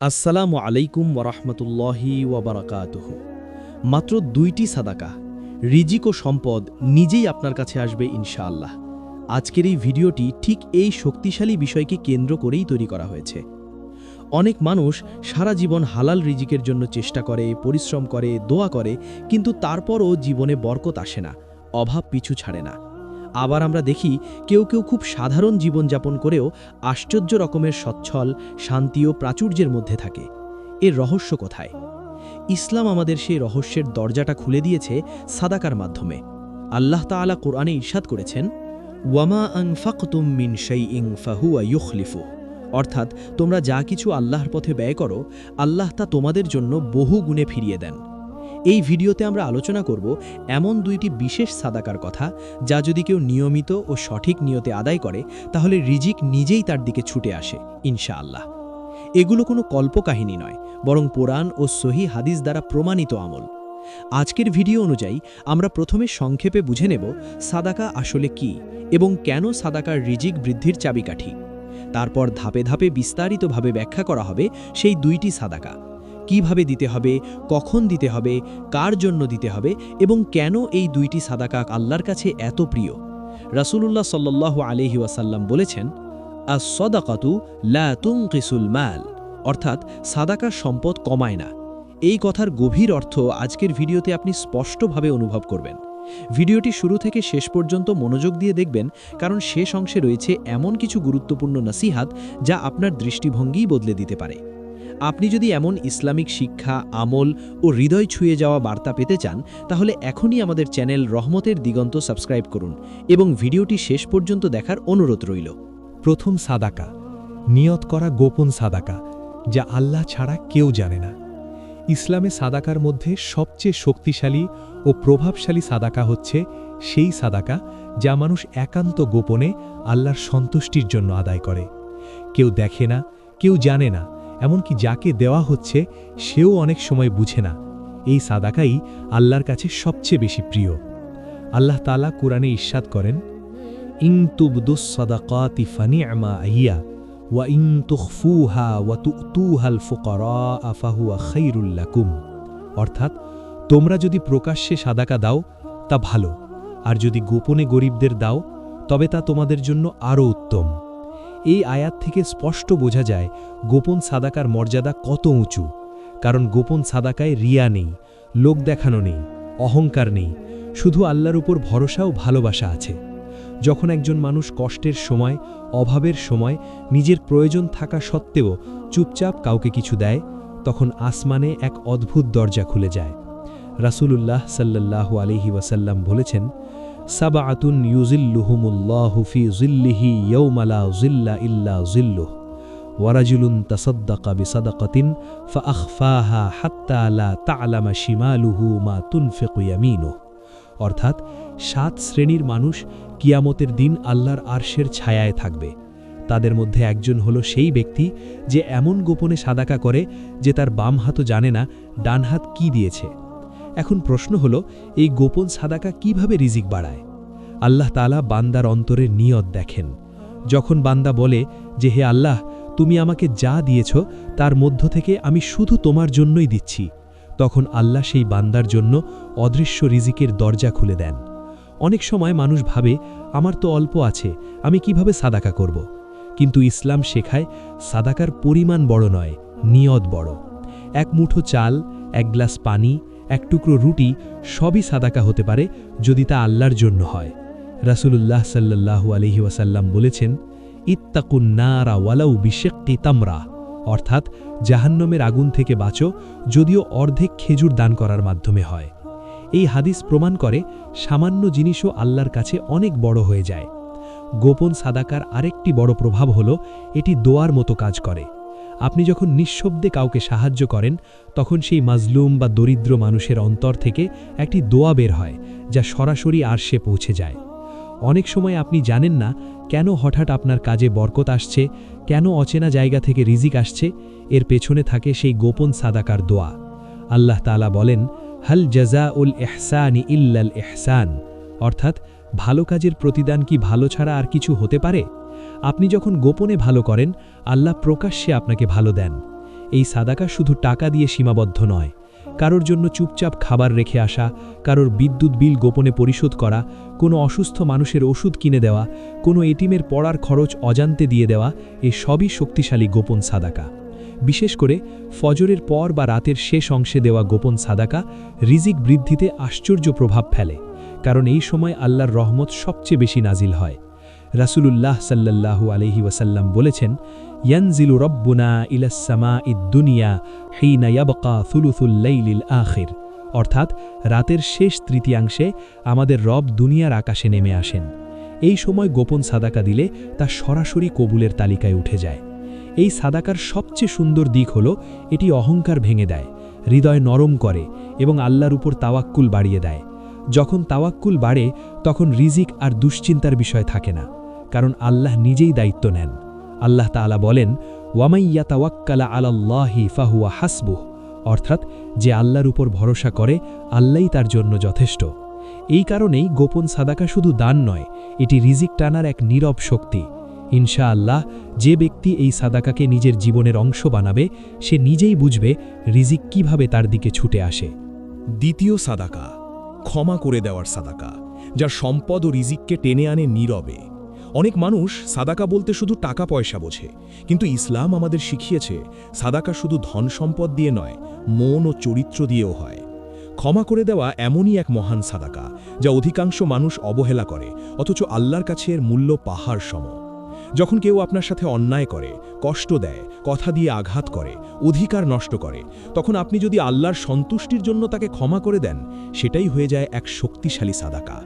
আসসালামু আলাইকুম ওরহমতুল্লাহি ওয়াবারাকাতুহু। মাত্র 2টি সাদাকা, রিজিক ও সম্পদ নিজেই আপনার কাছে আসবে ইনশাআল্লাহ। আজকের এই ভিডিওটি ঠিক এই শক্তিশালী বিষয়কে কেন্দ্র করেই তৈরি করা হয়েছে। অনেক মানুষ সারা জীবন হালাল রিজিকের জন্য চেষ্টা করে, পরিশ্রম করে, দোয়া করে, কিন্তু তারপরও জীবনে বরকত আসে না, অভাব পিছু ছাড়ে না। আবার আমরা দেখি কেউ কেউ খুব সাধারণ জীবনযাপন করেও আশ্চর্য রকমের সচ্ছল, শান্তি ও প্রাচুর্যের মধ্যে থাকে। এর রহস্য কোথায়? ইসলাম আমাদের সেই রহস্যের দরজাটা খুলে দিয়েছে সাদাকার মাধ্যমে। আল্লাহ তাআলা কোরআনে ইরশাদ করেছেন, ওয়ামা আনফাকতুম মিন শাইইন ফাহুয়া ইউখলিফু, অর্থাৎ তোমরা যা কিছু আল্লাহর পথে ব্যয় করো, আল্লাহ তা তোমাদের জন্য বহু গুণে ফিরিয়ে দেন। এই ভিডিওতে আমরা আলোচনা করব এমন 2টি বিশেষ সাদাকার কথা, যা যদি কেউ নিয়মিত ও সঠিক নিয়তে আদায় করে, তাহলে রিজিক নিজেই তার দিকে ছুটে আসে ইনশাআল্লাহ। এগুলো কোনো কল্পকাহিনী নয়, বরং কোরআন ও সহিহ হাদিস দ্বারা প্রমাণিত আমল। আজকের ভিডিও অনুযায়ী আমরা প্রথমে সংক্ষেপে বুঝে নেব সাদাকা আসলে কি এবং কেন সাদাকার রিজিক বৃদ্ধির চাবিকাঠি। তারপর ধাপে ধাপে বিস্তারিতভাবে ব্যাখ্যা করা হবে সেই 2টি সাদাকা, কিভাবে দিতে হবে, কখন দিতে হবে, কার জন্য দিতে হবে এবং কেন এই 2টি সাদাকা আল্লাহর কাছে এত প্রিয়। রাসূলুল্লাহ সাল্লাল্লাহু আলাইহি ওয়াসাল্লাম বলেছেন, আস-সাদাকাতু লা তুনকিসুল মাল, অর্থাৎ সাদাকা সম্পদ কমায় না। এই কথার গভীর অর্থ আজকের ভিডিওতে আপনি স্পষ্টভাবে অনুভব করবেন। ভিডিওটি শুরু থেকে শেষ পর্যন্ত মনোযোগ দিয়ে দেখবেন, কারণ শেষ অংশে রয়েছে এমন কিছু গুরুত্বপূর্ণ নসিহাত যা আপনার দৃষ্টিভঙ্গিই বদলে দিতে পারে। আপনি যদি এমন ইসলামিক শিক্ষা, আমল ও হৃদয় ছুঁয়ে যাওয়া বার্তা পেতে চান, তাহলে এখনই আমাদের চ্যানেল রহমতের দিগন্ত সাবস্ক্রাইব করুন এবং ভিডিওটি শেষ পর্যন্ত দেখার অনুরোধ রইল। প্রথম সাদাকা, নিয়ত করা গোপন সাদাকা, যা আল্লাহ ছাড়া কেউ জানে না। ইসলামে সাদাকার মধ্যে সবচেয়ে শক্তিশালী ও প্রভাবশালী সাদাকা হচ্ছে সেই সাদাকা যা মানুষ একান্ত গোপনে আল্লাহর সন্তুষ্টির জন্য আদায় করে। কেউ দেখে না, কেউ জানে না, এমনকি যাকে দেওয়া হচ্ছে সেও অনেক সময় বুঝে না। এই সাদাকাই আল্লাহর কাছে সবচেয়ে বেশি প্রিয়। আল্লাহ তাআলা কুরআনে ইরশাদ করেন, ইন তুবদুস সাদাকাতি ফানি'মা হিয়া ওয়া ইন তুখফুহা ওয়া তু'তুহাল ফুকারা ফাহুয়া খায়রুল লাকুম, অর্থাৎ তোমরা যদি প্রকাশ্যে সাদাকা দাও তা ভালো, আর যদি গোপনে গরিবদের দাও তবে তা তোমাদের জন্য আরও উত্তম। এই আয়াত থেকে স্পষ্ট বোঝা যায় গোপন সাদাকার মর্যাদা কত উঁচু, কারণ গোপন সাদাকায় রিয়া নেই, লোক দেখানো নেই, অহংকার নেই, শুধু আল্লাহর উপর ভরসা ও ভালোবাসা আছে। যখন একজন মানুষ কষ্টের সময়, অভাবের সময় নিজের প্রয়োজন থাকা সত্ত্বেও চুপচাপ কাউকে কিছু দেয়, তখন আসমানে এক অদ্ভুত দরজা খুলে যায়। রাসূলুল্লাহ সাল্লাল্লাহু আলাইহি ওয়াসাল্লাম বলেছেন, সাবআতুন ইউজিল্লুহুমুল্লাহু ফি জিল্লিহি ইয়াওমা লা জিল্লা ইল্লা জিল্লুহু ওয়া রাজুলুন তাসাদ্দাকা বিসাদাকাতিন ফাআখফাহা হাত্তা লা তা'লামা শিমালুহু মা তুনফিকু ইয়ামিনুহু, অর্থাৎ 7 শ্রেণীর মানুষ কিয়ামতের দিন আল্লাহর আরশের ছায়ায় থাকবে। তাদের মধ্যে একজন হলো সেই ব্যক্তি যে এমন গোপনে সাদাকা করে যে তার বাম হাতও জানে না ডান হাত কি দিয়েছে। এখন প্রশ্ন হলো, এই গোপন সাদাকা কিভাবে রিজিক বাড়ায়? আল্লাহ তাআলা বান্দার অন্তরের নিয়ত দেখেন। যখন বান্দা বলে যে, হে আল্লাহ, তুমি আমাকে যা দিয়েছ তার মধ্য থেকে আমি শুধু তোমার জন্যই দিচ্ছি, তখন আল্লাহ সেই বান্দার জন্য অদৃশ্য রিজিকের দরজা খুলে দেন। অনেক সময় মানুষ ভাবে, আমার তো অল্প আছে, আমি কিভাবে সাদাকা করব? কিন্তু ইসলাম শেখায় সাদাকার পরিমাণ বড় নয়, নিয়ত বড়। এক মুঠো চাল, এক গ্লাস পানি, এক টুকরো রুটি সবই সাদাকা হতে পারে যদি তা আল্লাহর জন্য হয়। রাসূলুল্লাহ সাল্লাল্লাহু আলাইহি ওয়াসাল্লাম বলেছেন, ইত্তাকুন নারা ওয়ালাউ বিশিক্কি তামরা, অর্থাৎ জাহান্নামের আগুন থেকে বাঁচো যদিও অর্ধেক খেজুর দান করার মাধ্যমে হয়। এই হাদিস প্রমাণ করে সামান্য জিনিসও আল্লাহর কাছে অনেক বড় হয়ে যায়। গোপন সাদাকার আরেকটি বড় প্রভাব হলো এটি দোয়ার মতো কাজ করে। আপনি যখন নিঃশব্দে কাউকে সাহায্য করেন, তখন সেই মাজলুম বা দরিদ্র মানুষের অন্তর থেকে একটি দোয়া বের হয় যা সরাসরি আরশে পৌঁছে যায়। অনেক সময় আপনি জানেন না কেন হঠাৎ আপনার কাজে বরকত আসছে, কেন অচেনা জায়গা থেকে রিজিক আসছে, এর পেছনে থাকে সেই গোপন সাদাকার দোয়া। আল্লাহ তাআলা বলেন, হাল জাযাউল ইহসানি ইল্লাল ইহসান, অর্থাৎ ভালো কাজের প্রতিদান কি ভালো ছাড়া আর কিছু হতে পারে? আপনি যখন গোপনে ভালো করেন, আল্লাহ প্রকাশ্যে আপনাকে ভালো দেন। এই সাদাকা শুধু টাকা দিয়ে সীমাবদ্ধ নয়, কারোর জন্য চুপচাপ খাবার রেখে আসা, কারোর বিদ্যুৎ বিল গোপনে পরিশোধ করা, কোনো অসুস্থ মানুষের ওষুধ কিনে দেওয়া, কোনো এটিমের পড়ার খরচ অজান্তে দিয়ে দেওয়া, এ সবই শক্তিশালী গোপন সাদাকা। বিশেষ করে ফজরের পর বা রাতের শেষ অংশে দেওয়া গোপন সাদাকা রিজিক বৃদ্ধিতে আশ্চর্য প্রভাব ফেলে, কারণ এই সময় আল্লাহর রহমত সবচেয়ে বেশি নাজিল হয়। রাসূলুল্লাহ সাল্লাল্লাহু আলাইহি ওয়াসাল্লাম বলেছেন, ইয়ানজিলু রব্বুনা ইলাস সামাঈদ দুনিয়া হিনা ইয়াবকা থুলুথুল লাইলিল আখির, অর্থাৎ রাতের শেষ তৃতীয়াংশে আমাদের রব দুনিয়ার আকাশে নেমে আসেন। এই সময় গোপন সাদাকা দিলে তা সরাসরি কবুলের তালিকায় উঠে যায়। এই সাদাকার সবচেয়ে সুন্দর দিক হল এটি অহংকার ভেঙে দেয়, হৃদয় নরম করে এবং আল্লাহর উপর তাওয়াক্কুল বাড়িয়ে দেয়। যখন তাওয়াক্কুল বাড়ে তখন রিজিক আর দুশ্চিন্তার বিষয় থাকে না, কারণ আল্লাহ নিজেই দায়িত্ব নেন। আল্লাহ তাআলা বলেন, ওয়ামাই ইয়াতাওয়াক্কালা আলাল্লাহি ফাহুয়া হাসবুহ, অর্থাৎ যে আল্লাহর উপর ভরসা করে আল্লাহই তার জন্য যথেষ্ট। এই কারণেই গোপন সাদাকা শুধু দান নয়, এটি রিজিক টানার এক নীরব শক্তি। ইনশাআল্লাহ যে ব্যক্তি এই সাদাকাকে নিজের জীবনের অংশ বানাবে, সে নিজেই বুঝবে রিজিক কিভাবে তার দিকে ছুটে আসে। দ্বিতীয় সাদাকা, ক্ষমা করে দেওয়ার সাদাকা, যার সম্পদ ও রিজিককে টেনে আনে নীরবে। অনেক মানুষ সাদাকা বলতে শুধু টাকা পয়সা বোঝে, কিন্তু ইসলাম আমাদের শিখিয়েছে সাদাকা শুধু ধন সম্পদ দিয়ে নয়, মন ও চরিত্র দিয়েও হয়। ক্ষমা করে দেওয়া এমনই এক মহান সাদাকা যা অধিকাংশ মানুষ অবহেলা করে, অথচ আল্লাহর কাছে এর মূল্য পাহাড় সম। যখন কেউ আপনার সাথে অন্যায় করে, কষ্ট দেয়, কথা দিয়ে আঘাত করে, অধিকার নষ্ট করে, তখন আপনি যদি আল্লাহর সন্তুষ্টির জন্য তাকে ক্ষমা করে দেন, সেটাই হয়ে যায় এক শক্তিশালী সাদাকা।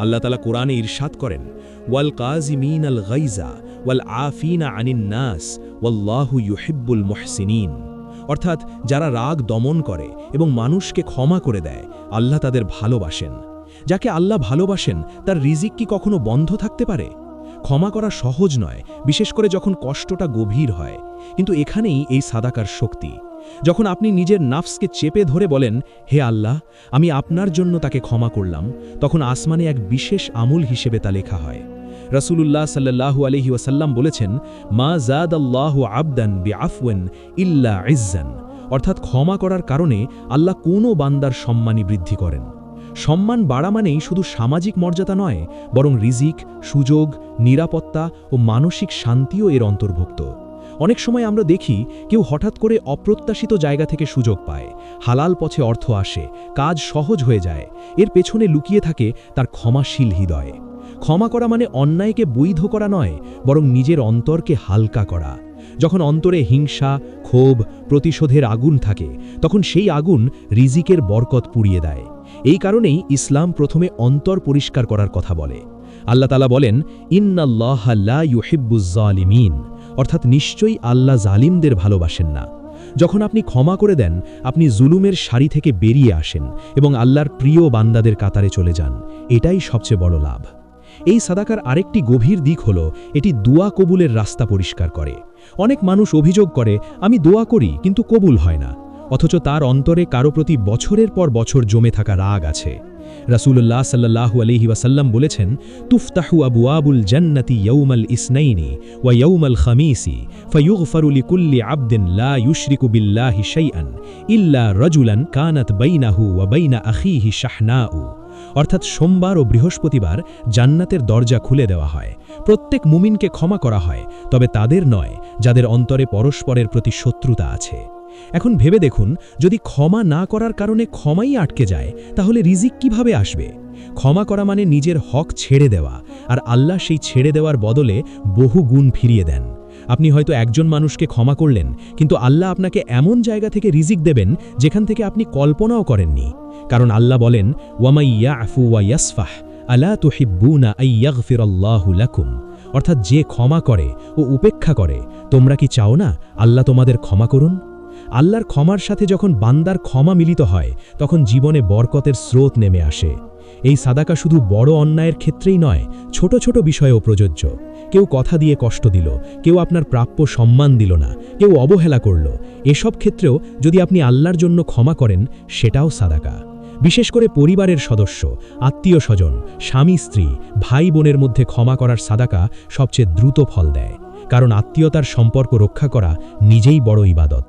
আল্লাহ তাআলা কোরআনে ইরশাদ করেন, ওয়াল কাযিমিন আল গাইজা ওয়াল আফিনা আনিন নাস ওয়াল্লাহু ইউহিব্বুল মুহসিনিন, অর্থাৎ যারা রাগ দমন করে এবং মানুষকে ক্ষমা করে দেয়, আল্লাহ তাদের ভালোবাসেন। যাকে আল্লাহ ভালোবাসেন তার রিজিক কি কখনো বন্ধ থাকতে পারে? ক্ষমা করা সহজ নয়, বিশেষ করে যখন কষ্টটা গভীর হয়, কিন্তু এখানেই এই সাদাকার শক্তি। যখন আপনি নিজের নাফসকে চেপে ধরে বলেন, হে আল্লাহ, আমি আপনার জন্য তাকে ক্ষমা করলাম, তখন আসমানে এক বিশেষ আমল হিসেবে তা লেখা হয়। রাসূলুল্লাহ সাল্লাল্লাহু আলাইহি ওয়াসাল্লাম বলেছেন, মা জাদাল্লাহু আবদান বিআফওয়ান ইল্লা ইজ্জান, অর্থাৎ ক্ষমা করার কারণে আল্লাহ কোনো বান্দার সম্মানই বৃদ্ধি করেন। সম্মান বাড়া মানেই শুধু সামাজিক মর্যাদা নয়, বরং রিজিক, সুযোগ, নিরাপত্তা ও মানসিক শান্তিও এর অন্তর্ভুক্ত। অনেক সময় আমরা দেখি কেউ হঠাৎ করে অপ্রত্যাশিত জায়গা থেকে সুযোগ পায়, হালাল পথে অর্থ আসে, কাজ সহজ হয়ে যায়। এর পেছনে লুকিয়ে থাকে তার ক্ষমাশীল হৃদয়। ক্ষমা করা মানে অন্যায়কে বৈধ করা নয়, বরং নিজের অন্তরকে হালকা করা। যখন অন্তরে হিংসা, ক্ষোভ, প্রতিশোধের আগুন থাকে, তখন সেই আগুন রিজিকের বরকত পুড়িয়ে দেয়। এই কারণেই ইসলাম প্রথমে অন্তর পরিষ্কার করার কথা বলে। আল্লাহ তাআলা বলেন, ইন্নাল্লাহা লা ইউহিব্বুজ জালিমিন, অর্থাৎ নিশ্চয়ই আল্লাহ জালিমদের ভালোবাসেন না। যখন আপনি ক্ষমা করে দেন, আপনি জুলুমের সারি থেকে বেরিয়ে আসেন এবং আল্লাহর প্রিয় বান্দাদের কাতারে চলে যান। এটাই সবচেয়ে বড় লাভ। এই সাদাকার আরেকটি গভীর দিক হল এটি দোয়া কবুলের রাস্তা পরিষ্কার করে। অনেক মানুষ অভিযোগ করে, আমি দোয়া করি কিন্তু কবুল হয় না, অথচ তার অন্তরে কারো প্রতি বছরের পর বছর জমে থাকা রাগ আছে। রাসূলুল্লাহ সাল্লাল্লাহু আলাইহি ওয়াসাল্লাম বলেছেন, তুফতাহু আবওয়াবুল জান্নাতি ইয়াউমাল ইসনাইনি ওয়া ইয়াউমাল খামিসি ফায়ুগফারু লিকুল্লি আবদিন লা ইউশরিকু বিল্লাহি শাইআন ইল্লা রাজুলান কানাত বাইনাহু ওয়া বাইনা আখিহি শাহনাউ, অর্থাৎ সোমবার ও বৃহস্পতিবার জান্নাতের দরজা খুলে দেওয়া হয়। প্রত্যেক মুমিনকে ক্ষমা করা হয়, তবে তাদের নয় যাদের অন্তরে পরস্পরের প্রতি শত্রুতা আছে। এখন ভেবে দেখুন, যদি ক্ষমা না করার কারণে ক্ষমাই আটকে যায়, তাহলে রিজিক কিভাবে আসবে? ক্ষমা করা মানে নিজের হক ছেড়ে দেওয়া, আর আল্লাহ সেই ছেড়ে দেওয়ার বদলে বহু গুণ ফিরিয়ে দেন। আপনি হয়তো একজন মানুষকে ক্ষমা করলেন, কিন্তু আল্লাহ আপনাকে এমন জায়গা থেকে রিজিক দেবেন যেখান থেকে আপনি কল্পনাও করেননি। কারণ আল্লাহ বলেন, ওয়ামাই ইয়াফু ওয়া ইয়াসফাহ আলা তুহিব্বুনা আইয়াগফিরাল্লাহু লাকুম, অর্থাৎ যে ক্ষমা করে ও উপেক্ষা করে, তোমরা কি চাও না আল্লাহ তোমাদের ক্ষমা করুন? আল্লাহর ক্ষমার সাথে যখন বান্দার ক্ষমা মিলিত হয়, তখন জীবনে বরকতের স্রোত নেমে আসে। এই সাদাকা শুধু বড় অন্যায়ের ক্ষেত্রেই নয়, ছোট ছোট বিষয়েও প্রযোজ্য। কেউ কথা দিয়ে কষ্ট দিল, কেউ আপনার প্রাপ্য সম্মান দিল না, কেউ অবহেলা করল, এসব ক্ষেত্রেও যদি আপনি আল্লাহর জন্য ক্ষমা করেন, সেটাও সাদাকা। বিশেষ করে পরিবারের সদস্য, আত্মীয় স্বজন, স্বামী স্ত্রী, ভাই বোনের মধ্যে ক্ষমা করার সাদাকা সবচেয়ে দ্রুত ফল দেয়, কারণ আত্মীয়তার সম্পর্ক রক্ষা করা নিজেই বড় ইবাদত।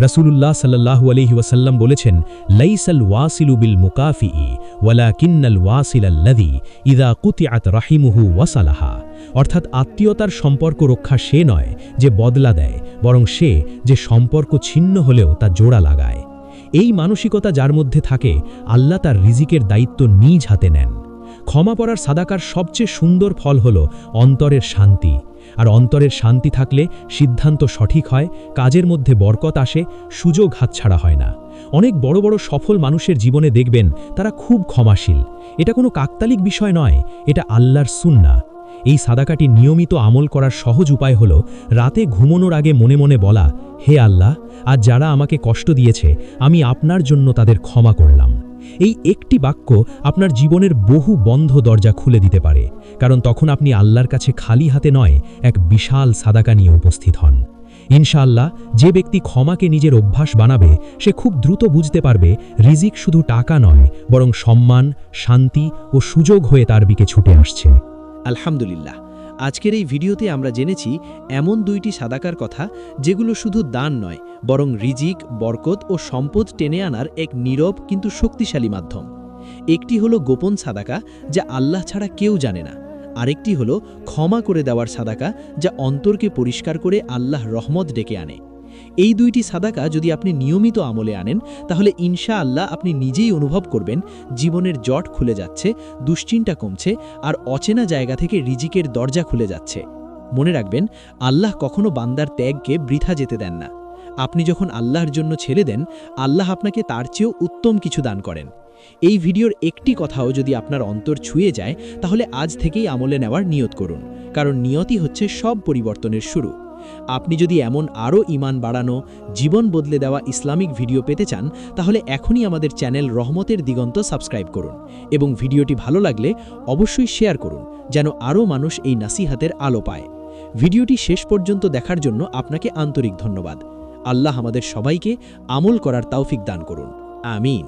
রাসূলুল্লাহ সাল্লাল্লাহু আলাইহি ওয়াসাল্লাম বলেছেন, লাইসাল ওয়াসিলু বিল মুকাফিই ওয়ালাকিন্নাল ওয়াসিলাল্লাযী ইযা কুতিআত রাহিমুহু ওয়াসালাহা। অর্থাৎ আত্মীয়তার সম্পর্ক রক্ষা সে নয় যে বদলা দেয়, বরং সে যে সম্পর্ক ছিন্ন হলেও তা জোড়া লাগায়। এই মানসিকতা যার মধ্যে থাকে, আল্লাহ তার রিজিকের দায়িত্ব নিজ হাতে নেন। ক্ষমা করার সাদাকার সবচেয়ে সুন্দর ফল হল অন্তরের শান্তি। আর অন্তরের শান্তি থাকলে সিদ্ধান্ত সঠিক হয়, কাজের মধ্যে বরকত আসে, সুযোগ হাতছাড়া হয় না। অনেক বড় বড় সফল মানুষের জীবনে দেখবেন তারা খুব ক্ষমাশীল। এটা কোনো কাকতালিক বিষয় নয়, এটা আল্লাহর সুন্নাহ। এই সাদাকাটি নিয়মিত আমল করার সহজ উপায় হল রাতে ঘুমানোর আগে মনে মনে বলা, হে আল্লাহ, আজ যারা আমাকে কষ্ট দিয়েছে আমি আপনার জন্য তাদের ক্ষমা করলাম। এই একটি বাক্য আপনার জীবনের বহু বন্ধ দরজা খুলে দিতে পারে, কারণ তখন আপনি আল্লাহর কাছে খালি হাতে নয়, এক বিশাল সাদাকা নিয়ে উপস্থিত হন। ইনশাআল্লাহ যে ব্যক্তি ক্ষমাকে নিজের অভ্যাস বানাবে সে খুব দ্রুত বুঝতে পারবে রিজিক শুধু টাকা নয়, বরং সম্মান, শান্তি ও সুযোগ হয়ে তার দিকে ছুটে আসছে। আলহামদুলিল্লাহ, আজকের এই ভিডিওতে আমরা জেনেছি এমন 2টি সাদাকার কথা যেগুলো শুধু দান নয়, বরং রিজিক, বরকত ও সম্পদ টেনে আনার এক নীরব কিন্তু শক্তিশালী মাধ্যম। একটি হলো গোপন সাদাকা, যা আল্লাহ ছাড়া কেউ জানে না। আরেকটি হলো ক্ষমা করে দেওয়ার সাদাকা, যা অন্তরকে পরিষ্কার করে আল্লাহর রহমত ডেকে আনে। এই 2টি সাদাকা যদি আপনি নিয়মিত আমলে আনেন, তাহলে ইনশাআল্লাহ আপনি নিজেই অনুভব করবেন জীবনের জট খুলে যাচ্ছে, দুশ্চিন্তা কমছে, আর অচেনা জায়গা থেকে রিজিকের দরজা খুলে যাচ্ছে। মনে রাখবেন, আল্লাহ কখনো বান্দার ত্যাগকে বৃথা যেতে দেন না। আপনি যখন আল্লাহর জন্য ছেড়ে দেন, আল্লাহ আপনাকে তার চেয়েও উত্তম কিছু দান করেন। এই ভিডিওর একটি কথাও যদি আপনার অন্তর ছুঁয়ে যায়, তাহলে আজ থেকেই আমলে নেওয়ার নিয়ত করুন, কারণ নিয়তই হচ্ছে সব পরিবর্তনের শুরু। আপনি যদি এমন আরও ঈমান বাড়ানো, জীবন বদলে দেওয়া ইসলামিক ভিডিও পেতে চান, তাহলে এখনই আমাদের চ্যানেল রহমতের দিগন্ত সাবস্ক্রাইব করুন এবং ভিডিওটি ভালো লাগলে অবশ্যই শেয়ার করুন, যেন আরও মানুষ এই নাসিহাতের আলো পায়। ভিডিওটি শেষ পর্যন্ত দেখার জন্য আপনাকে আন্তরিক ধন্যবাদ। আল্লাহ আমাদের সবাইকে আমল করার তৌফিক দান করুন। আমিন।